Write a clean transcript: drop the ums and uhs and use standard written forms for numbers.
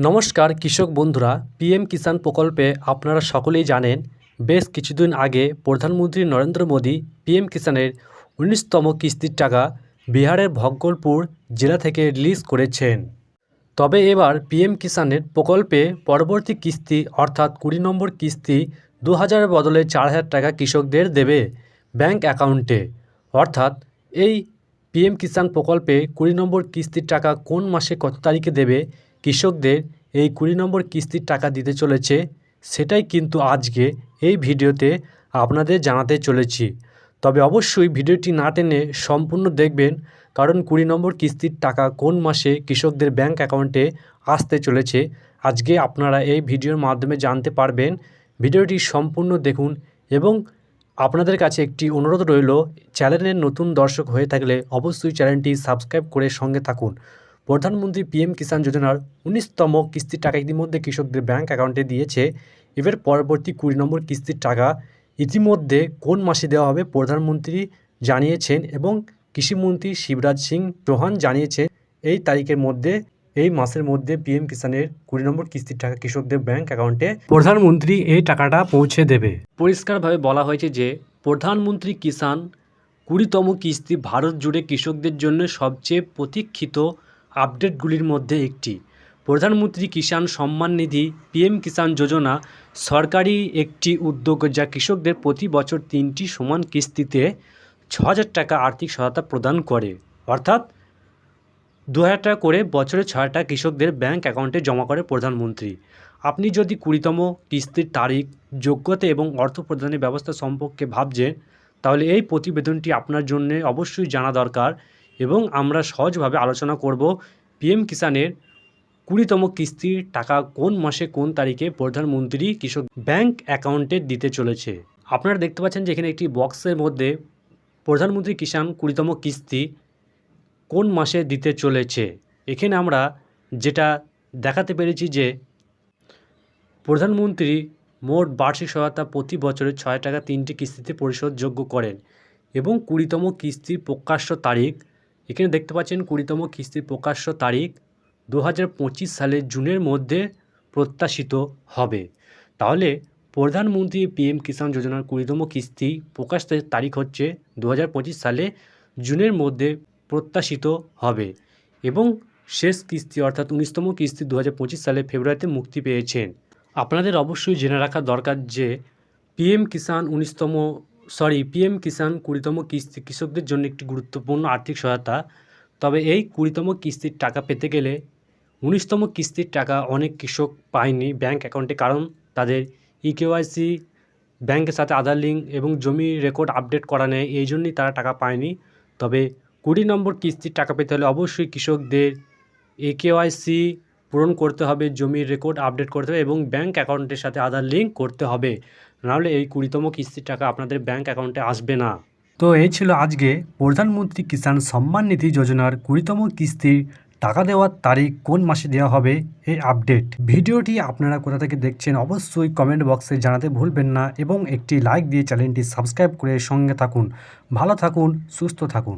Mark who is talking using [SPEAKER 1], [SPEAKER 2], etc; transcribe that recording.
[SPEAKER 1] নমস্কার কৃষক বন্ধুরা, পিএম কিষাণ প্রকল্পে আপনারা সকলেই জানেন বেশ কিছুদিন আগে প্রধানমন্ত্রী নরেন্দ্র মোদী পিএম কিষাণের ১৯তম কিস্তির টাকা বিহারের ভগলপুর জেলা থেকে রিলিজ করেছেন। তবে এবার পিএম কিষাণের প্রকল্পে পরবর্তী কিস্তি অর্থাৎ ২০ নম্বর কিস্তি ২,০০০-এর বদলে ৪,০০০ টাকা কৃষকদের দেবে ব্যাংক অ্যাকাউন্টে। অর্থাৎ এই পিএম কিষাণ প্রকল্পে ২০ নম্বর কিস্তির টাকা কোন মাসে কত তারিখে দেবে কৃষকদের, এই ২০ নম্বর কিস্তির টাকা দিতে চলেছে, সেটাই কিন্তু আজকে এই ভিডিওতে আপনাদের জানাতে চলেছি। তবে অবশ্যই ভিডিওটি না টেনে সম্পূর্ণ দেখবেন, কারণ ২০ নম্বর কিস্তির টাকা কোন মাসে কৃষকদের ব্যাংক অ্যাকাউন্টে আসতে চলেছে আজকে আপনারা এই ভিডিওর মাধ্যমে জানতে পারবেন। ভিডিওটি সম্পূর্ণ দেখুন এবং আপনাদের কাছে একটি অনুরোধ রইল, চ্যানেলের নতুন দর্শক হয়ে থাকলে অবশ্যই চ্যানেলটি সাবস্ক্রাইব করে সঙ্গে থাকুন। প্রধানমন্ত্রী পিএম কিষাণ যোজনার ১৯তম কিস্তির টাকা ইতিমধ্যে কৃষকদের ব্যাংক অ্যাকাউন্টে দিয়েছে। এবার পরবর্তী ২০ নম্বর কিস্তির টাকা ইতিমধ্যে কোন মাসে দেওয়া হবে প্রধানমন্ত্রী জানিয়েছেন এবং কৃষিমন্ত্রী শিবরাজ সিং চৌহান জানিয়েছেন এই তারিখের মধ্যে, এই মাসের মধ্যে পিএম কিষাণের ২০ নম্বর কিস্তির টাকা কৃষকদের ব্যাংক অ্যাকাউন্টে প্রধানমন্ত্রী এই টাকাটা পৌঁছে দেবে। পরিষ্কারভাবে বলা হয়েছে যে প্রধানমন্ত্রী কিষাণ ২০তম কিস্তি ভারত জুড়ে কৃষকদের জন্য সবচেয়ে প্রতীক্ষিত আপডেটগুলির মধ্যে একটি। প্রধানমন্ত্রী কিষাণ সম্মান নিধি পিএম কিষাণ যোজনা সরকারি একটি উদ্যোগ যা কৃষকদের প্রতি বছর ৩টি সমান কিস্তিতে ৬,০০০ টাকা আর্থিক সহায়তা প্রদান করে। অর্থাৎ ২,০০০ টাকা করে বছরে ৬ টাকা কৃষকদের ব্যাংক অ্যাকাউন্টে জমা করে প্রধানমন্ত্রী। আপনি যদি ২০তম কিস্তির তারিখ, যোগ্যতা এবং অর্থ প্রদানের ব্যবস্থা সম্পর্কে ভাবছেন, তাহলে এই প্রতিবেদনটি আপনার জন্য অবশ্যই জানা দরকার এবং আমরা সহজভাবে আলোচনা করব পিএম কিষাণের ২০তম কিস্তির টাকা কোন মাসে কোন তারিখে প্রধানমন্ত্রী কৃষক ব্যাংক অ্যাকাউন্টে দিতে চলেছে। আপনারা দেখতে পাচ্ছেন যে এখানে একটি বক্সের মধ্যে প্রধানমন্ত্রী কিষাণ ২০তম কিস্তি কোন মাসে দিতে চলেছে। এখানে আমরা যেটা দেখাতে পেরেছি যে প্রধানমন্ত্রী মোট বার্ষিক সহায়তা প্রতি বছরে ৬ টাকা ৩টি কিস্তিতে পরিশোধযোগ্য করেন এবং ২০তম কিস্তির প্রকাশ্য তারিখ, এখানে দেখতে পাচ্ছেন ২০তম কিস্তির প্রকাশ্য তারিখ ২০২৫ সালের জুনের মধ্যে প্রত্যাশিত হবে। তাহলে প্রধানমন্ত্রী পিএম কিষাণ যোজনার ২০তম কিস্তি প্রকাশের তারিখ হচ্ছে ২০২৫ সালে জুনের মধ্যে প্রত্যাশিত হবে এবং শেষ কিস্তি অর্থাৎ ১৯তম কিস্তি ২০২৫ সালে ফেব্রুয়ারিতে মুক্তি পেয়েছেন। আপনাদের অবশ্যই জেনে রাখা দরকার যে পিএম কিষাণ ২০তম কিস্তি কৃষকদের জন্য একটি গুরুত্বপূর্ণ আর্থিক সহায়তা। তবে এই ২০তম কিস্তির টাকা পেতে গেলে ১৯তম কিস্তির টাকা অনেক কৃষক পায়নি ব্যাংক অ্যাকাউন্টে, কারণ তাদের ইকেওয়াইসি, ব্যাংকের সাথে আধার লিঙ্ক এবং জমি রেকর্ড আপডেট করা নেই, এই জন্যই তারা টাকা পায়নি। তবে ২০ নম্বর কিস্তির টাকা পেতে হলে অবশ্যই কৃষকদের ইকেওয়াইসি পূরণ করতে হবে, জমির রেকর্ড আপডেট করতে হবে এবং ব্যাংক অ্যাকাউন্টের সাথে আধার লিঙ্ক করতে হবে, নাহলে এই ২০তম কিস্তির টাকা আপনাদের ব্যাংক অ্যাকাউন্টে আসবে না। তো এই ছিল আজকে প্রধানমন্ত্রী কিষাণ সম্মান নিধি যোজনার ২০তম কিস্তির টাকা দেওয়ার তারিখ কোন মাসে দেওয়া হবে এই আপডেট। ভিডিওটি আপনারা কোথা থেকে দেখছেন অবশ্যই কমেন্ট বক্সে জানাতে ভুলবেন না এবং একটি লাইক দিয়ে চ্যানেলটি সাবস্ক্রাইব করে সঙ্গে থাকুন। ভালো থাকুন, সুস্থ থাকুন।